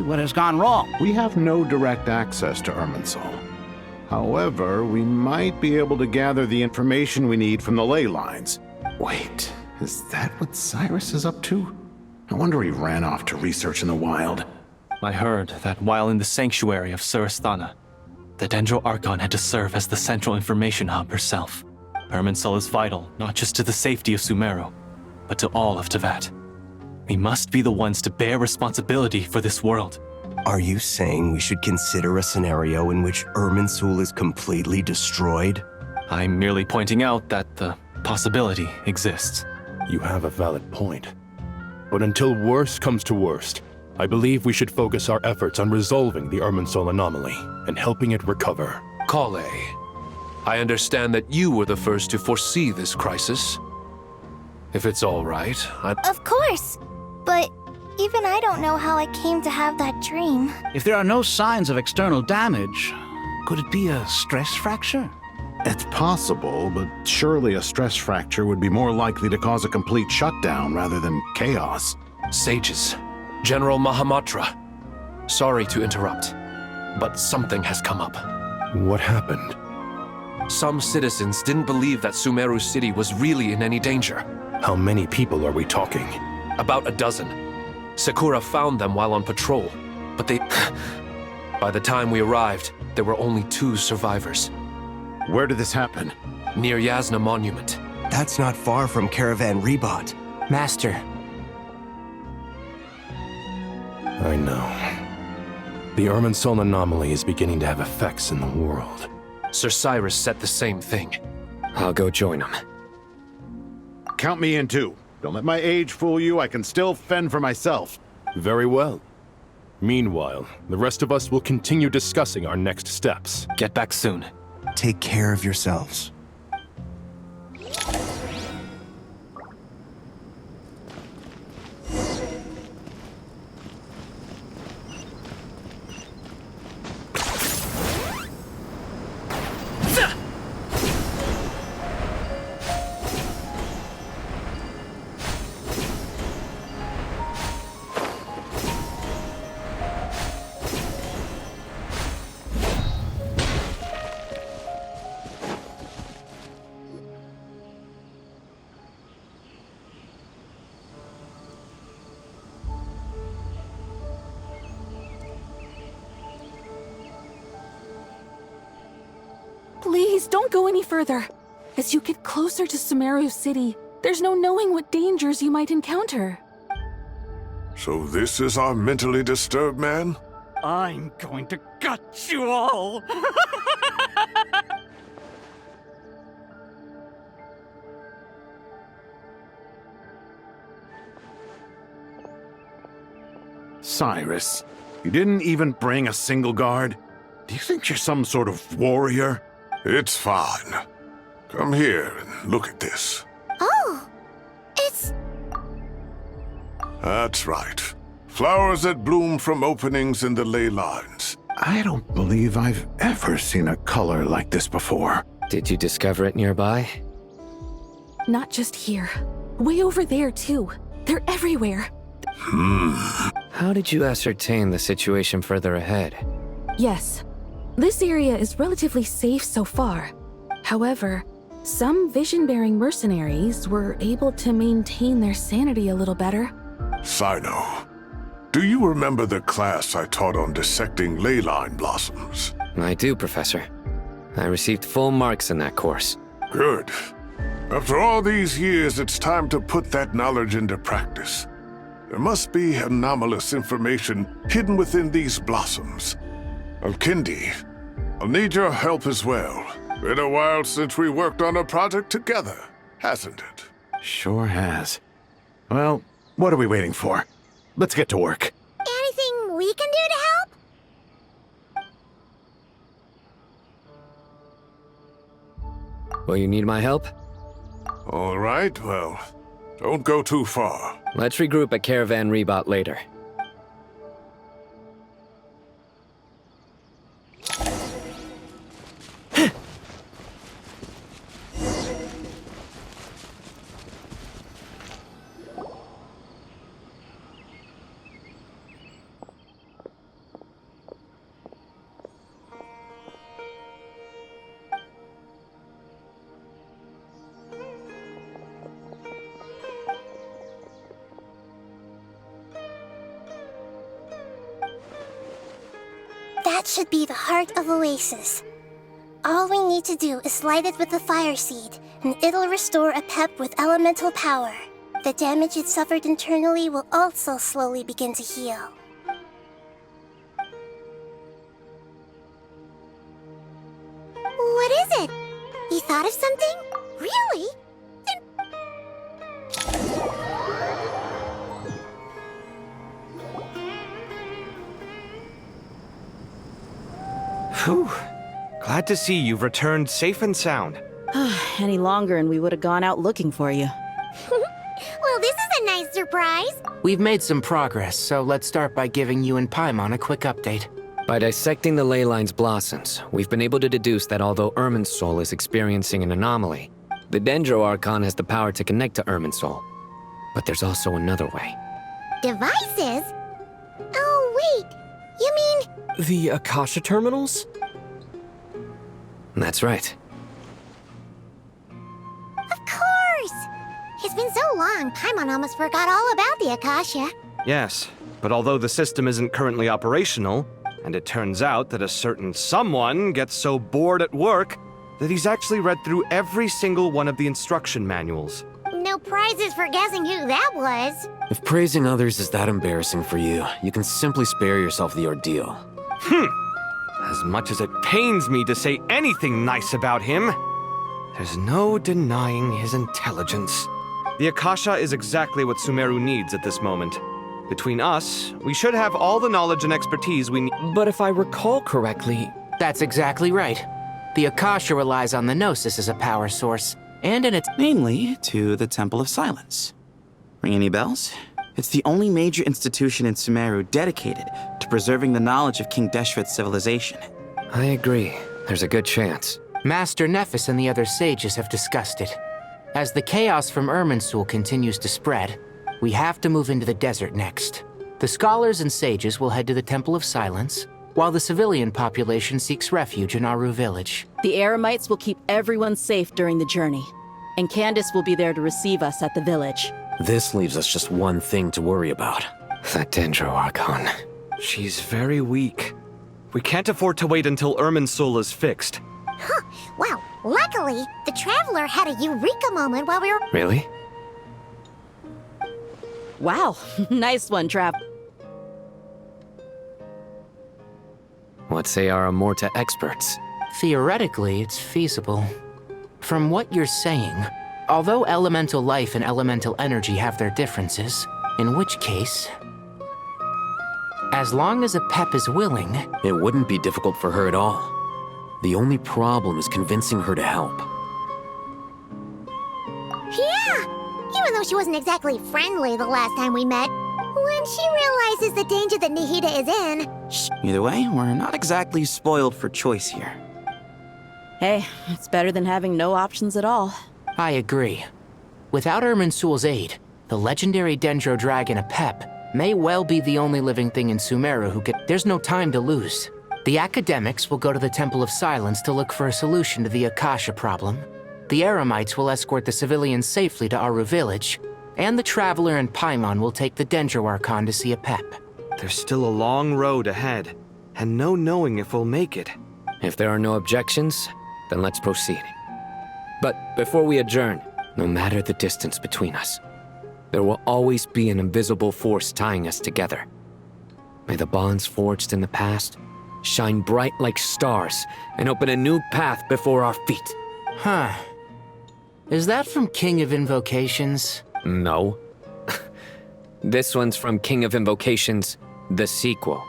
what has gone wrong. We have no direct access to Irminsul. However, we might be able to gather the information we need from the ley lines. Wait, is that what Cyrus is up to? I wonder he ran off to research in the wild. I heard that while in the sanctuary of Surasthana, the Dendro Archon had to serve as the central information hub herself. Irminsul is vital, not just to the safety of Sumeru, but to all of Teyvat. We must be the ones to bear responsibility for this world. Are you saying we should consider a scenario in which Irminsul is completely destroyed? I'm merely pointing out that the possibility exists. You have a valid point. But until worst comes to worst, I believe we should focus our efforts on resolving the Irminsul anomaly and helping it recover. Kale, I understand that you were the first to foresee this crisis. If it's all right, Of course! But even I don't know how I came to have that dream. If there are no signs of external damage, could it be a stress fracture? It's possible, but surely a stress fracture would be more likely to cause a complete shutdown rather than chaos. Sages, General Mahamatra, sorry to interrupt, but something has come up. What happened? Some citizens didn't believe that Sumeru City was really in any danger. How many people are we talking? About a dozen. Sakura found them while on patrol, but they... By the time we arrived, there were only 2 survivors. Where did this happen? Near Yasna Monument. That's not far from Caravan Rebot. Master. I know. The Irminsul anomaly is beginning to have effects in the world. Sir Cyrus said the same thing. I'll go join him. Count me in too. Don't let my age fool you, I can still fend for myself. Very well. Meanwhile, the rest of us will continue discussing our next steps. Get back soon. Take care of yourselves. Please, don't go any further. As you get closer to Sumeru City, there's no knowing what dangers you might encounter. So this is our mentally disturbed man? I'm going to gut you all! Cyrus, you didn't even bring a single guard? Do you think you're some sort of warrior? It's fine. Come here and look at this. Oh! It's... That's right. Flowers that bloom from openings in the ley lines. I don't believe I've ever seen a color like this before. Did you discover it nearby? Not just here. Way over there, too. They're everywhere. How did you ascertain the situation further ahead? Yes. This area is relatively safe so far. However, some vision-bearing mercenaries were able to maintain their sanity a little better. Sino, do you remember the class I taught on dissecting ley line blossoms? I do, Professor. I received full marks in that course. Good. After all these years, it's time to put that knowledge into practice. There must be anomalous information hidden within these blossoms. Alkindi, I'll need your help as well. Been a while since we worked on a project together, hasn't it? Sure has. Well, what are we waiting for? Let's get to work. Anything we can do to help? Will you need my help? All right, well, don't go too far. Let's regroup at Caravan Rebot later. That should be the heart of Oasis. All we need to do is light it with the fire seed, and it'll restore a pep with elemental power. The damage it suffered internally will also slowly begin to heal. What is it? You thought of something? Really? Whew. Glad to see you've returned safe and sound. Any longer and we would have gone out looking for you. Well, this is a nice surprise. We've made some progress, so let's start by giving you and Paimon a quick update. By dissecting the ley line's blossoms, we've been able to deduce that although Irminsul is experiencing an anomaly, the Dendro Archon has the power to connect to Irminsul. But there's also another way. Devices? Oh, wait. You mean... The Akasha terminals? That's right. Of course! It's been so long, Paimon almost forgot all about the Akasha. Yes, but although the system isn't currently operational, and it turns out that a certain someone gets so bored at work that he's actually read through every single one of the instruction manuals. No prizes for guessing who that was. If praising others is that embarrassing for you, you can simply spare yourself the ordeal. As much as it pains me to say anything nice about him, there's no denying his intelligence. The Akasha is exactly what Sumeru needs at this moment. Between us, we should have all the knowledge and expertise we need. But if I recall correctly... That's exactly right. The Akasha relies on the Gnosis as a power source, and in its... Namely, to the Temple of Silence. Ring any bells? It's the only major institution in Sumeru dedicated to preserving the knowledge of King Deshret's civilization. I agree. There's a good chance. Master Nephis and the other sages have discussed it. As the chaos from Irminsul continues to spread, we have to move into the desert next. The scholars and sages will head to the Temple of Silence, while the civilian population seeks refuge in Aru village. The Eremites will keep everyone safe during the journey, and Candace will be there to receive us at the village. This leaves us just one thing to worry about. That Dendro Archon. She's very weak. We can't afford to wait until Irminsul is fixed. Huh. Wow. Luckily, the Traveler had a eureka moment while we were... Really? Wow. Nice one, Trav. What say our Amorta experts? Theoretically, it's feasible. From what you're saying, although elemental life and elemental energy have their differences, in which case... As long as Apep is willing... It wouldn't be difficult for her at all. The only problem is convincing her to help. Yeah! Even though she wasn't exactly friendly the last time we met, when she realizes the danger that Nihida is in... Either way, we're not exactly spoiled for choice here. Hey, it's better than having no options at all. I agree. Without Irminsul's aid, the legendary Dendro Dragon Apep may well be the only living thing in Sumeru who could... There's no time to lose. The academics will go to the Temple of Silence to look for a solution to the Akasha problem. The Eremites will escort the civilians safely to Aru village, and the Traveler and Paimon will take the Dendro Archon to see Apep. There's still a long road ahead, and no knowing if we'll make it. If there are no objections, then let's proceed. But before we adjourn, no matter the distance between us, there will always be an invisible force tying us together. May the bonds forged in the past shine bright like stars and open a new path before our feet. Huh. Is that from King of Invocations? No. This one's from King of Invocations, the sequel.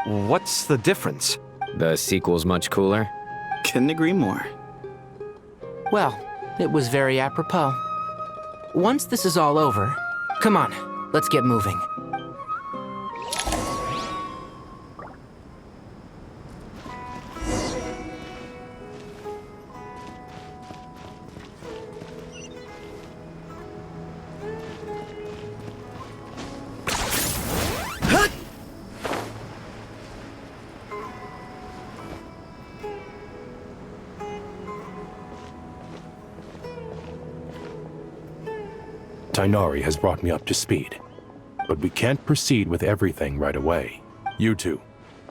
What's the difference? The sequel's much cooler. Couldn't agree more. Well, it was very apropos. Once this is all over, come on, let's get moving. Tainari has brought me up to speed, but we can't proceed with everything right away. You two,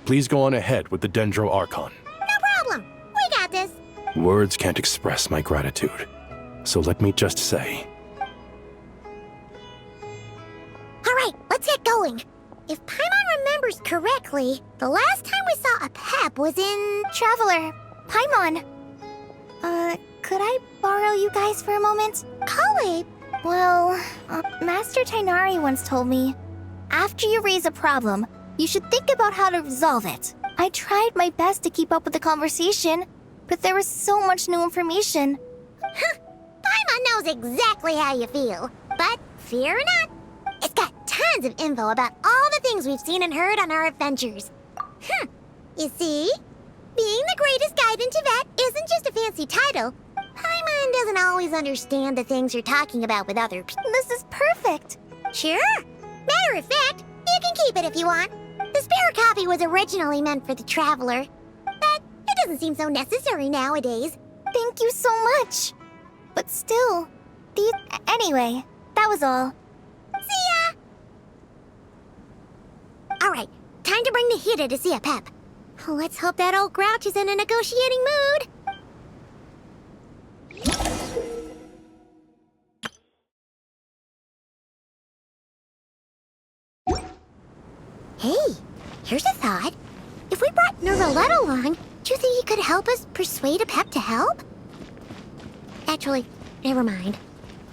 Please go on ahead with the Dendro Archon. No problem. We got this. Words can't express my gratitude. So let me just say, All right, let's get going. If Paimon remembers correctly, the last time we saw a Pep was in... Traveler, Paimon. Could I borrow you guys for a moment? Kale. Well, Master Tainari once told me, after you raise a problem, you should think about how to resolve it. I tried my best to keep up with the conversation, but there was so much new information. Paimon knows exactly how you feel, but fear not. It's got tons of info about all the things we've seen and heard on our adventures. You see? Being the greatest guide in Tibet isn't just a fancy title. Paimon doesn't always understand the things you're talking about with others. This is perfect. Sure. Matter of fact, you can keep it if you want. The spare copy was originally meant for the Traveler, but it doesn't seem so necessary nowadays. Thank you so much. But still, Anyway, that was all. See ya! Alright, time to bring the Hida to see a Pep. Let's hope that old grouch is in a negotiating mood. Hey, here's a thought. If we brought Nervalette along, do you think he could help us persuade a Pep to help? Actually, never mind.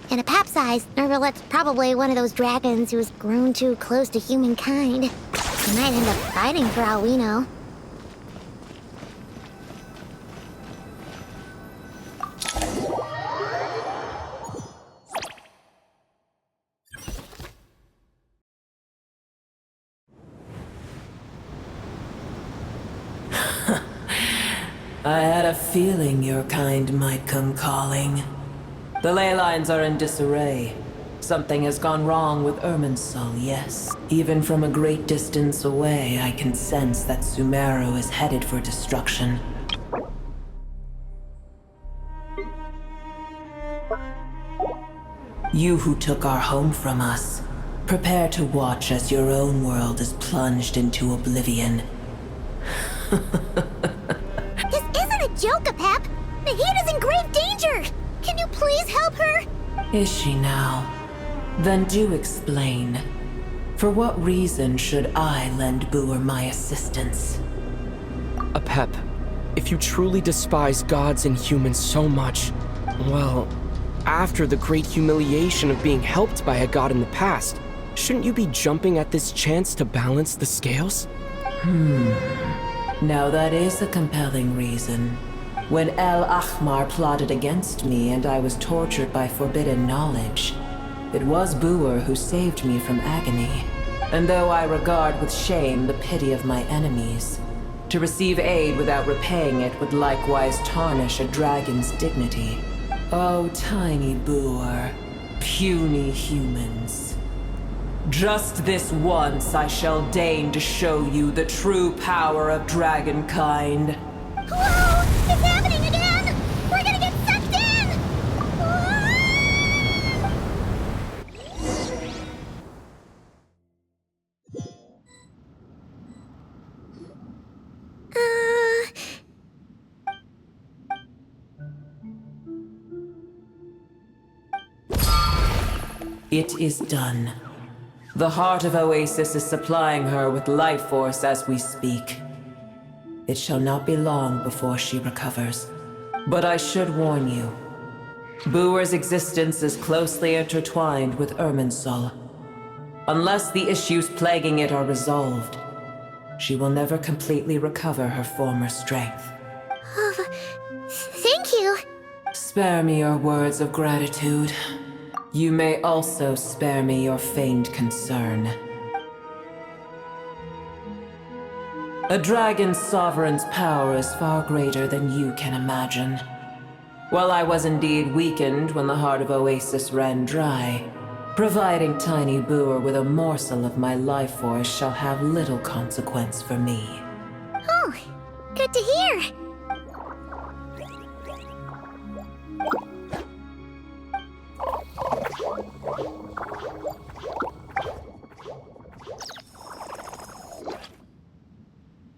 In a Pep size, Nervalette's probably one of those dragons who has grown too close to humankind. He might end up fighting for all we know. I had a feeling your kind might come calling. The ley lines are in disarray. Something has gone wrong with Irminsul, yes. Even from a great distance away, I can sense that Sumeru is headed for destruction. You who took our home from us, prepare to watch as your own world is plunged into oblivion. This isn't a joke, Pep! Nahida's in grave danger! Can you please help her? Is she now? Then do explain. For what reason should I lend Boer my assistance? Apep, if you truly despise gods and humans so much, well, after the great humiliation of being helped by a god in the past, shouldn't you be jumping at this chance to balance the scales? Now that is a compelling reason. When El Ahmar plotted against me and I was tortured by forbidden knowledge, it was Boer who saved me from agony. And though I regard with shame the pity of my enemies, to receive aid without repaying it would likewise tarnish a dragon's dignity. Oh, tiny Boer, puny humans. Just this once I shall deign to show you the true power of dragonkind. Whoa! It's happening again! We're gonna get sucked in! It is done. The heart of Oasis is supplying her with life force as we speak. It shall not be long before she recovers. But I should warn you. Boer's existence is closely intertwined with Irminsul. Unless the issues plaguing it are resolved, she will never completely recover her former strength. Thank you. Spare me your words of gratitude. You may also spare me your feigned concern. A dragon's sovereign's power is far greater than you can imagine. While I was indeed weakened when the heart of Oasis ran dry, providing Tiny Boer with a morsel of my life force shall have little consequence for me. Oh, good to hear.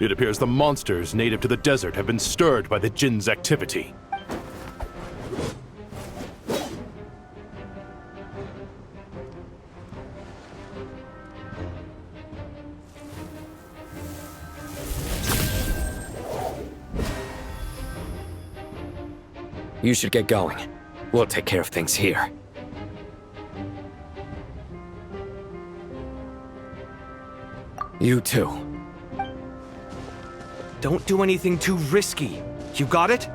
It appears the monsters native to the desert have been stirred by the Jinn's activity. You should get going. We'll take care of things here. You too. Don't do anything too risky. You got it?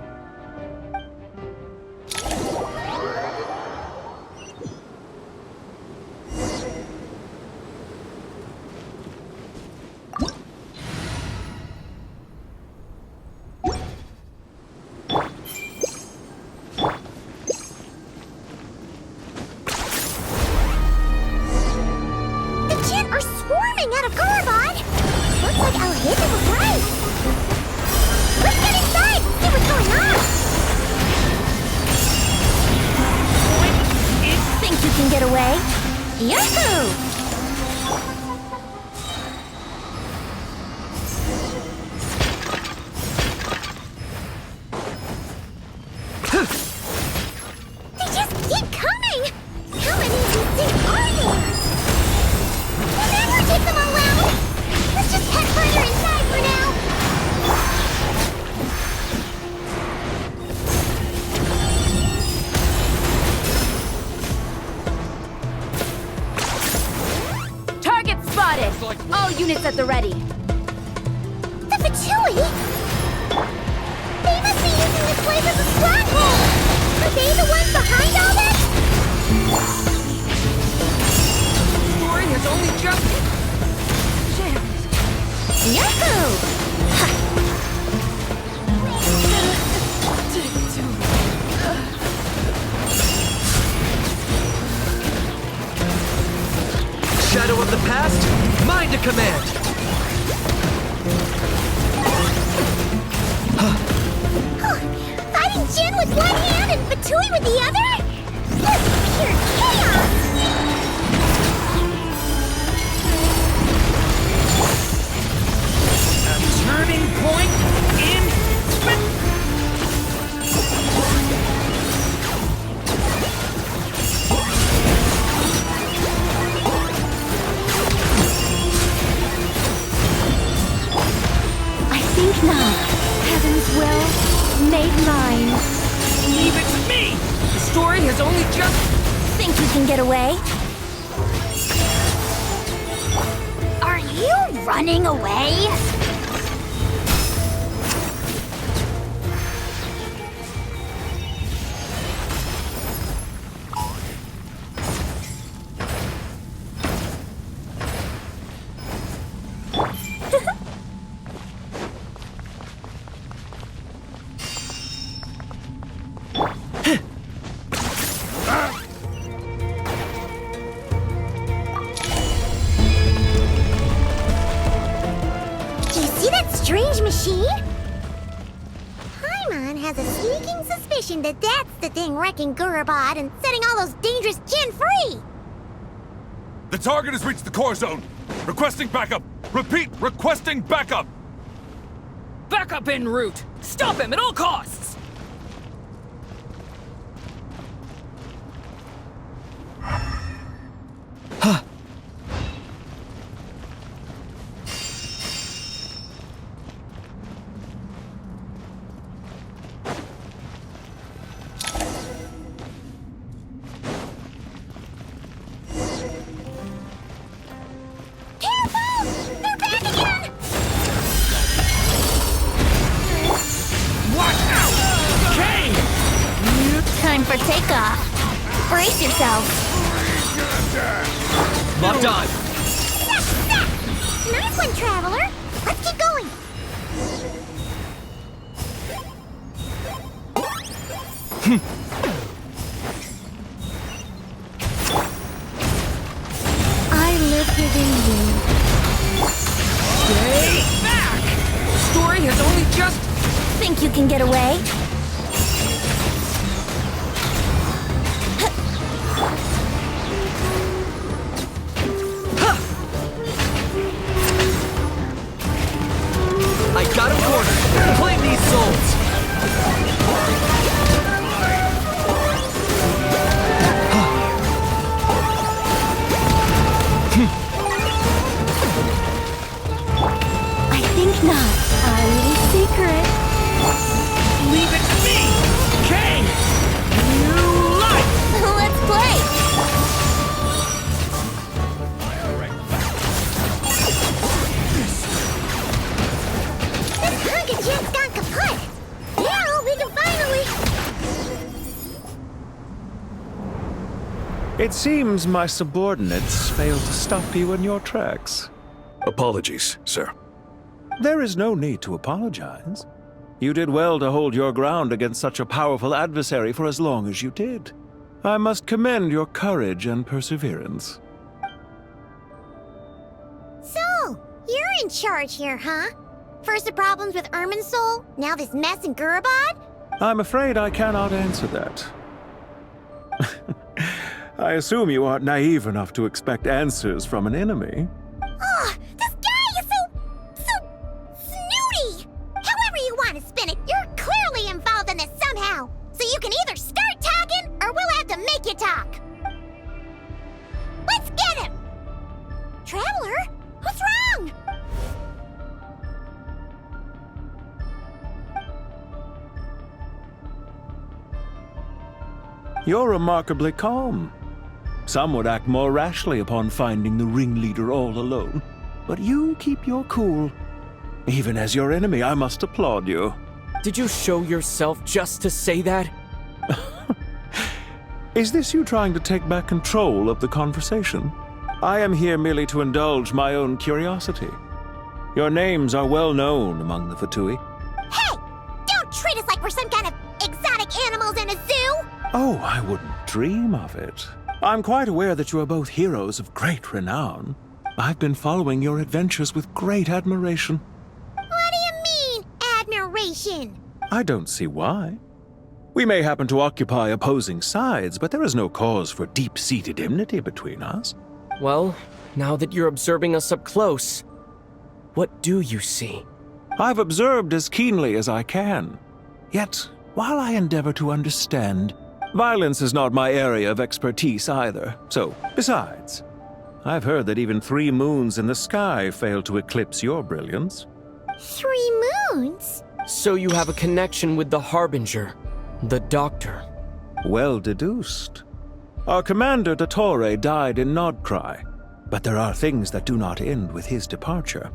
All units at the ready. The Fatui? They must be using this place as a stronghold! Are they the ones behind all this? The story has only just... Yahoo! Shadow of the past, mine to command! Fighting Jin with one hand and Fatui with the other? This is pure chaos! A turning point in... Think not. Heaven's will made mine. Leave it to me! The story has only just... Think you can get away? Are you running away? That that's the thing wrecking Gurabad and setting all those dangerous Jinn free! The target has reached the core zone. Requesting backup. Repeat, requesting backup. Backup en route. Stop him at all costs. Time for takeoff. Brace yourself. Locked on. Nice one, Traveler. Let's keep going. I live within you. Stay back! The story has only just... Think you can get away? Not a secret. Leave it to me! Kay! New life! Let's play! This hunk of shit's gone kaput! Now we can finally... It seems my subordinates failed to stop you in your tracks. Apologies, sir. There is no need to apologize. You did well to hold your ground against such a powerful adversary for as long as you did. I must commend your courage and perseverance. So, you're in charge here, huh? First the problems with Irminsul, now this mess in Gurabad? I'm afraid I cannot answer that. I assume you aren't naive enough to expect answers from an enemy. Ugh, this guy is so snooty! However you want to spin it, you're clearly involved in this somehow. So you can either start talking, or we'll have to make you talk. Let's get him! Traveler? What's wrong? You're remarkably calm. Some would act more rashly upon finding the ringleader all alone. But you keep your cool. Even as your enemy, I must applaud you. Did you show yourself just to say that? Is this you trying to take back control of the conversation? I am here merely to indulge my own curiosity. Your names are well known among the Fatui. Hey! Don't treat us like we're some kind of exotic animals in a zoo! Oh, I wouldn't dream of it. I'm quite aware that you are both heroes of great renown. I've been following your adventures with great admiration. What do you mean, admiration? I don't see why. We may happen to occupy opposing sides, but there is no cause for deep-seated enmity between us. Well, now that you're observing us up close, what do you see? I've observed as keenly as I can. Yet, while I endeavor to understand, violence is not my area of expertise either. So, besides, I've heard that even 3 moons in the sky fail to eclipse your brilliance. 3 moons? So you have a connection with the Harbinger, the Doctor. Well deduced. Our commander, Dottore, died in Nodcry, but there are things that do not end with his departure.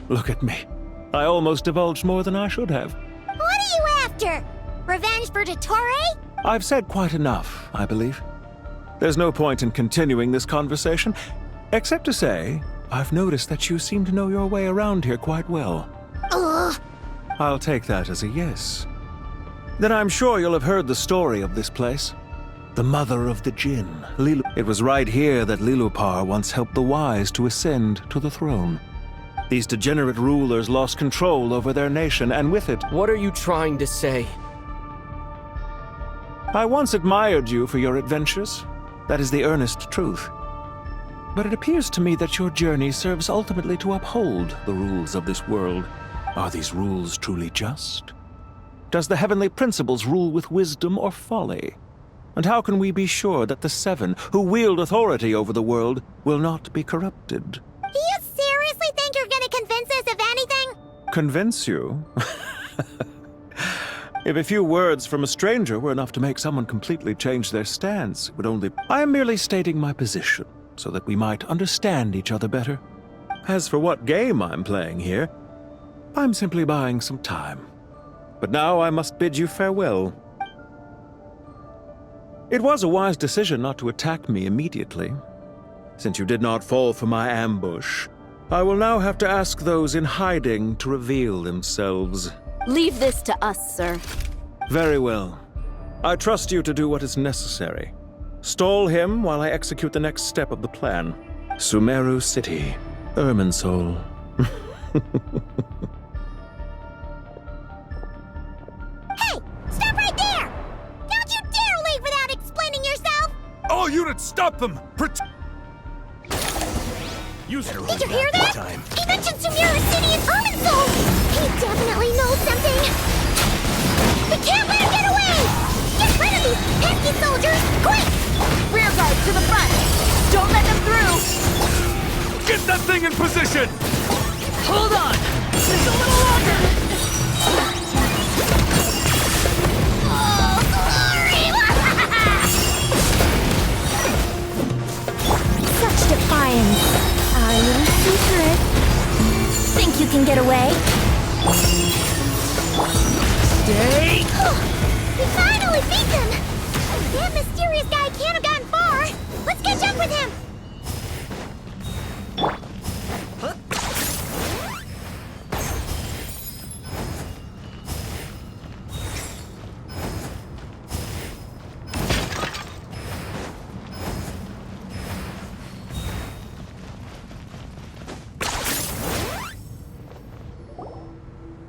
Look at me. I almost divulged more than I should have. What are you after? Revenge for Dottore? I've said quite enough, I believe. There's no point in continuing this conversation, except to say, I've noticed that you seem to know your way around here quite well. Ugh. I'll take that as a yes. Then I'm sure you'll have heard the story of this place. The mother of the Jinn, Lilu. It was right here that Lilupar once helped the wise to ascend to the throne. These degenerate rulers lost control over their nation, and with it... What are you trying to say? I once admired you for your adventures. That is the earnest truth. But it appears to me that your journey serves ultimately to uphold the rules of this world. Are these rules truly just? Does the heavenly principles rule with wisdom or folly? And how can we be sure that the 7 who wield authority over the world will not be corrupted? Do you seriously think you're gonna convince us of anything? Convince you? If a few words from a stranger were enough to make someone completely change their stance, it would only... I am merely stating my position, so that we might understand each other better. As for what game I'm playing here, I'm simply buying some time. But now I must bid you farewell. It was a wise decision not to attack me immediately. Since you did not fall for my ambush, I will now have to ask those in hiding to reveal themselves. Leave this to us, sir. Very well. I trust you to do what is necessary. Stall him while I execute the next step of the plan. Sumeru City, Irminsul. Hey! Stop right there! Don't you dare leave without explaining yourself! All units, stop them! Did you hear that? He mentioned Sumeru City and Irminsul! He definitely knows something! We can't let him get away! Get rid of these pesky soldiers, quick! Rear guard to the front! Don't let them through! Get that thing in position! Hold on! Just a little longer! Oh, glory! Such defiance. Our little secret. Think you can get away? Stay! We finally beat them! That mysterious guy can't have gotten far! Let's catch up with him!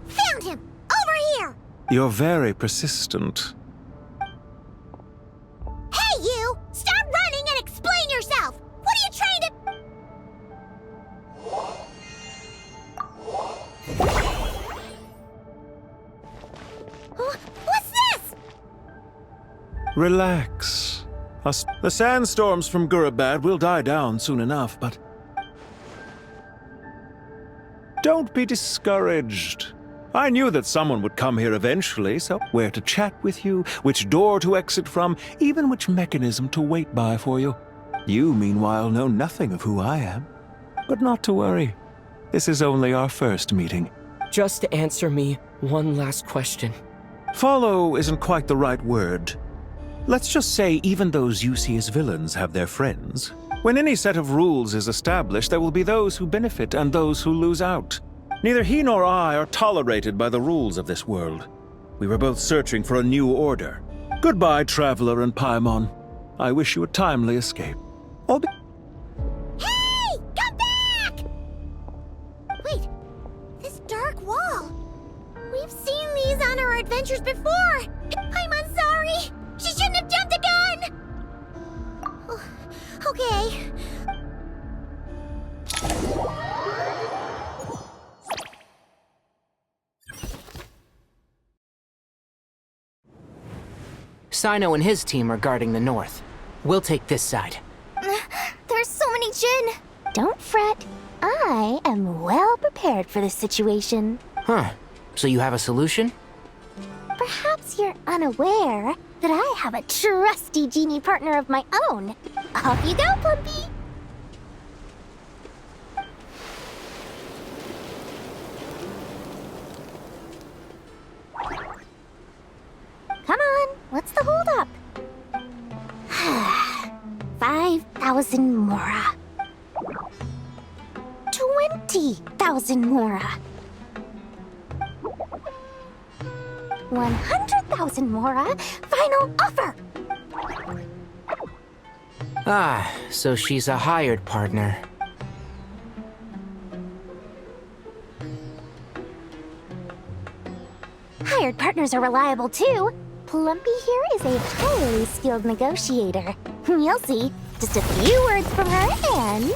Found him! Over here! You're very persistent. Hey, you! Stop running and explain yourself! What are you trying to... What's this? Relax. The sandstorms from Gurabad will die down soon enough, but... Don't be discouraged. I knew that someone would come here eventually, so where to chat with you, which door to exit from, even which mechanism to wait by for you. You, meanwhile, know nothing of who I am. But not to worry. This is only our first meeting. Just answer me one last question. Follow isn't quite the right word. Let's just say even those you see as villains have their friends. When any set of rules is established, there will be those who benefit and those who lose out. Neither he nor I are tolerated by the rules of this world. We were both searching for a new order. Goodbye, Traveler and Paimon. I wish you a timely escape. Hey! Come back! Wait, this dark wall. We've seen these on our adventures before. I'm sorry. She shouldn't have jumped the gun. Oh, okay. Sino and his team are guarding the north. We'll take this side. There's so many Jin. Don't fret. I am well prepared for this situation. Huh. So you have a solution? Perhaps you're unaware that I have a trusty genie partner of my own. Off you go, Plumpy. Come on, what's the holdup? 5,000 Mora. 20,000 Mora. 100,000 Mora. Final offer. Ah, so she's a hired partner. Hired partners are reliable too. Plumpy here is a highly skilled negotiator. You'll see. Just a few words from her and...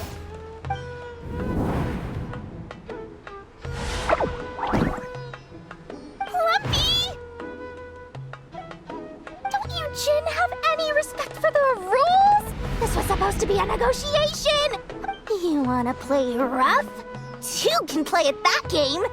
Plumpy! Don't you Jin have any respect for the rules? This was supposed to be a negotiation! You wanna play rough? Two can play at that game!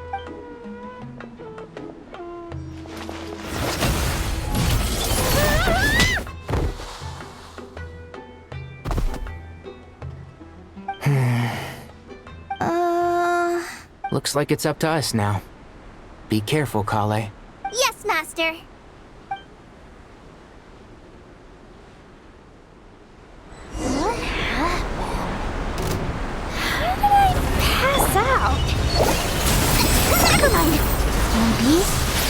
Looks like it's up to us now. Be careful, Kale. Yes, Master. What happened? How did I pass out? Never mind. Maybe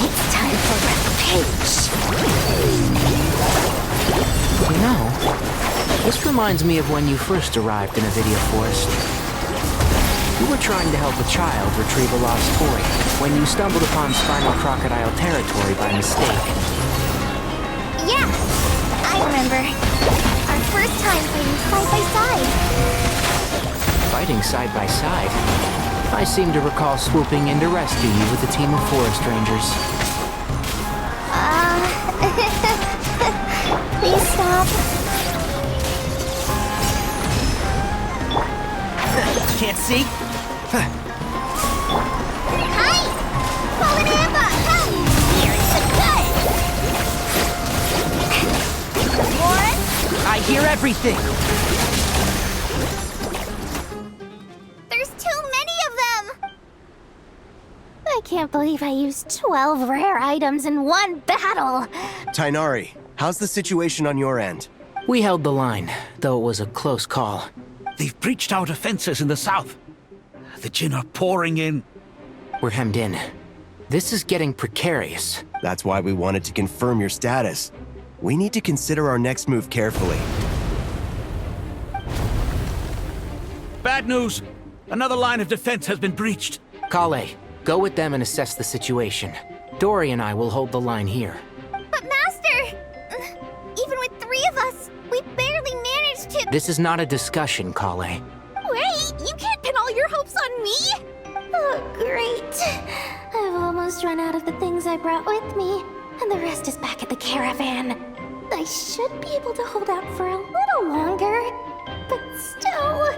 it's time for rampage. You know, this reminds me of when you first arrived in Avidia Forest. You were trying to help a child retrieve a lost toy when you stumbled upon Spinal Crocodile territory by mistake. Yeah, I remember. Our first time fighting side by side. Fighting side by side? I seem to recall swooping in to rescue you with a team of forest rangers. Please stop. Can't see? Hi! I hear everything! There's too many of them! I can't believe I used 12 rare items in one battle! Tainari, how's the situation on your end? We held the line, though it was a close call. They've breached our defenses in the south. The Jinn are pouring in. We're hemmed in. This is getting precarious. That's why we wanted to confirm your status. We need to consider our next move carefully. Bad news! Another line of defense has been breached. Kale, go with them and assess the situation. Dory and I will hold the line here. But Master! Even with 3 of us, we barely managed to— This is not a discussion, Kale. Wait! You can't pin all your hopes on me! Oh, great. I've almost run out of the things I brought with me, and the rest is back at the caravan. I should be able to hold out for a little longer, but still—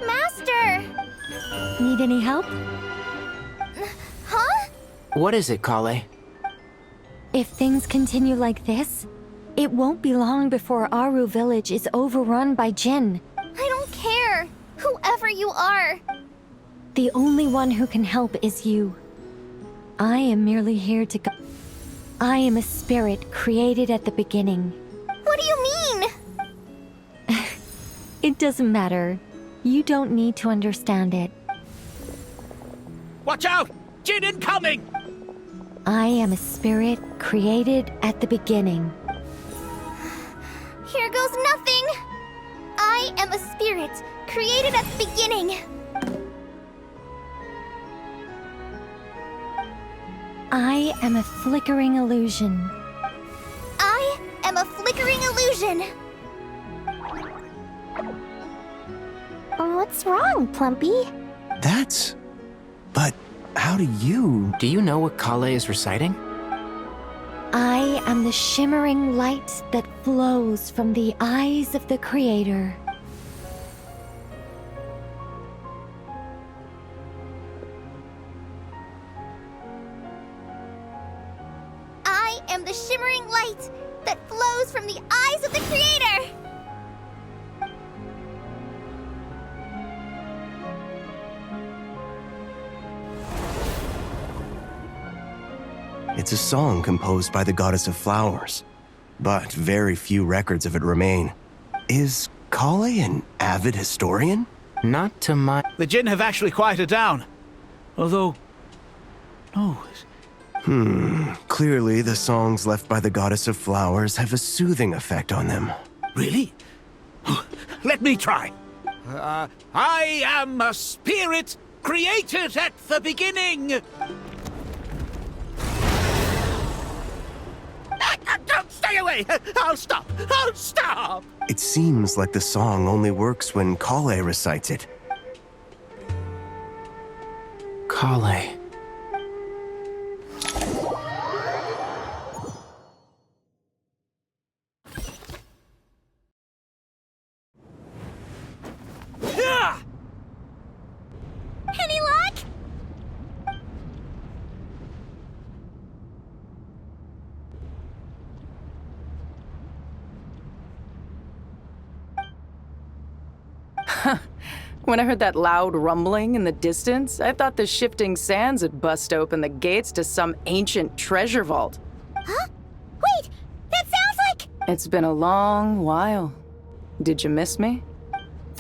Master! Need any help? Huh? What is it, Kale? If things continue like this, it won't be long before Aru village is overrun by Jinn. I don't care, whoever you are. The only one who can help is you. I am merely here to I am a spirit created at the beginning. What do you mean? It doesn't matter. You don't need to understand it. Watch out! Jinn incoming! I am a spirit created at the beginning. Here goes nothing! I am a spirit created at the beginning. I am a flickering illusion. I am a flickering illusion. What's wrong, Plumpy? But how do you... Do you know what Kale is reciting? I am the shimmering light that flows from the eyes of the Creator. I am the shimmering light that flows from the eyes of the Creator! It's a song composed by the goddess of flowers, but very few records of it remain. Is Kale an avid historian? Not to my... The Jinn have actually quieted down. Although... No. Clearly the songs left by the goddess of flowers have a soothing effect on them. Really? Let me try. I am a spirit created at the beginning. Don't stay away! I'll stop! I'll stop! It seems like the song only works when Kale recites it. Kale. Any luck? When I heard that loud rumbling in the distance, I thought the shifting sands had bust open the gates to some ancient treasure vault. Huh? Wait! That sounds like— It's been a long while. Did you miss me?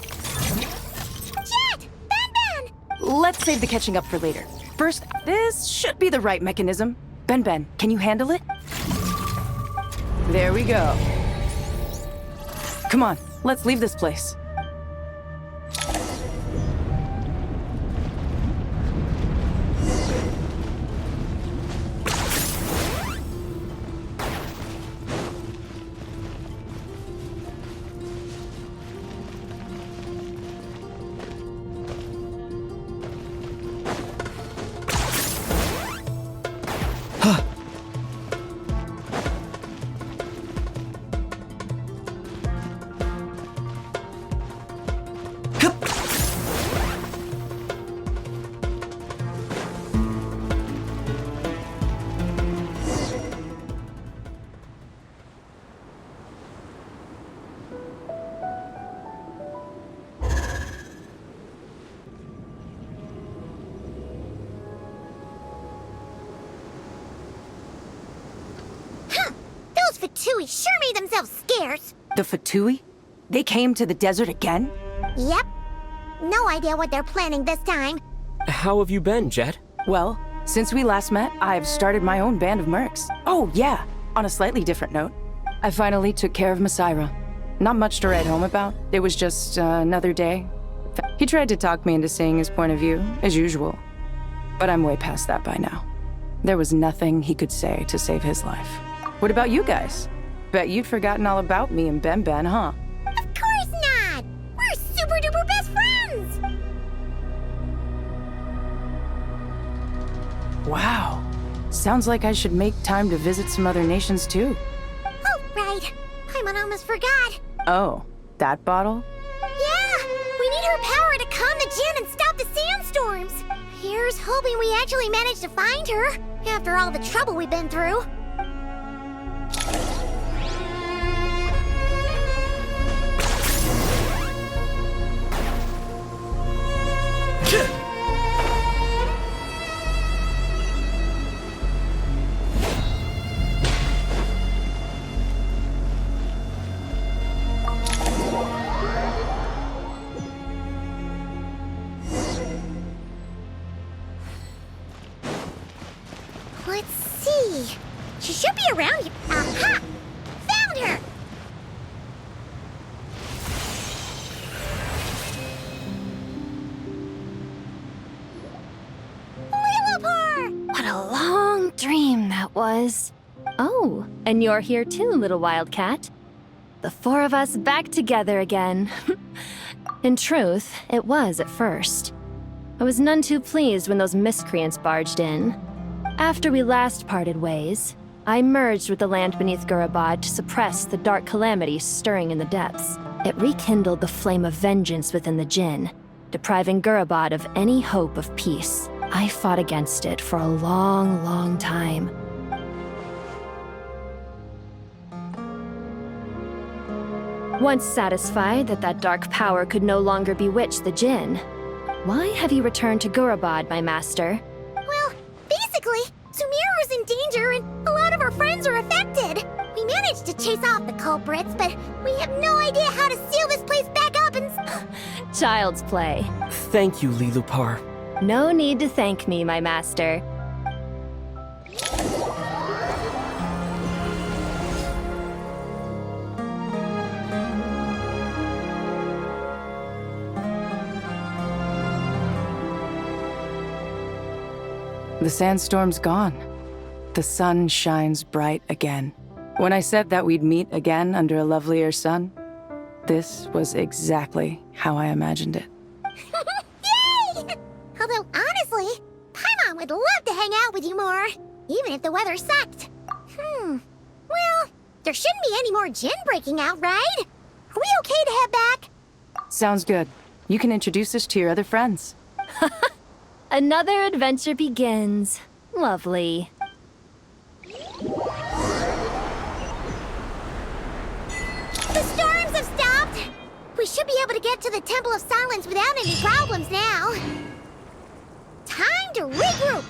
Jet! Ben! Let's save the catching up for later. First, this should be the right mechanism. Ben, can you handle it? There we go. Come on, let's leave this place. Fatui sure made themselves scarce. The Fatui? They came to the desert again? Yep. No idea what they're planning this time. How have you been, Jet? Well, since we last met, I've started my own band of mercs. Oh, yeah. On a slightly different note, I finally took care of Masaira. Not much to write home about. It was just another day. He tried to talk me into seeing his point of view, as usual. But I'm way past that by now. There was nothing he could say to save his life. What about you guys? Bet you'd forgotten all about me and Ben, huh? Of course not! We're super duper best friends! Wow. Sounds like I should make time to visit some other nations too. Oh, right. Paimon almost forgot. Oh, that bottle? Yeah! We need her power to calm the Jinn and stop the sandstorms. Here's hoping we actually manage to find her, after all the trouble we've been through. Let's see. She should be around here. Aha! Found her! Lillipar! What a long dream that was. Oh, and you're here too, little wildcat. The four of us back together again. In truth, it was at first. I was none too pleased when those miscreants barged in. After we last parted ways, I merged with the land beneath Gurabad to suppress the dark calamity stirring in the depths. It rekindled the flame of vengeance within the Jinn, depriving Gurabad of any hope of peace. I fought against it for a long, long time. Once satisfied that that dark power could no longer bewitch the Jinn, why have you returned to Gurabad, my master? Well, basically, Sumeru's in danger and a lot of our friends are affected. We managed to chase off the culprits, but we have no idea how to seal this place back up and... Child's play. Thank you, Lillipar. No need to thank me, my master. The sandstorm's gone. The sun shines bright again. When I said that we'd meet again under a lovelier sun, this was exactly how I imagined it. Yay! Although, honestly, Paimon would love to hang out with you more, even if the weather sucked. Well, there shouldn't be any more Jinn breaking out, right? Are we okay to head back? Sounds good. You can introduce us to your other friends. Another adventure begins. Lovely. The storms have stopped! We should be able to get to the Temple of Silence without any problems now. Time to regroup!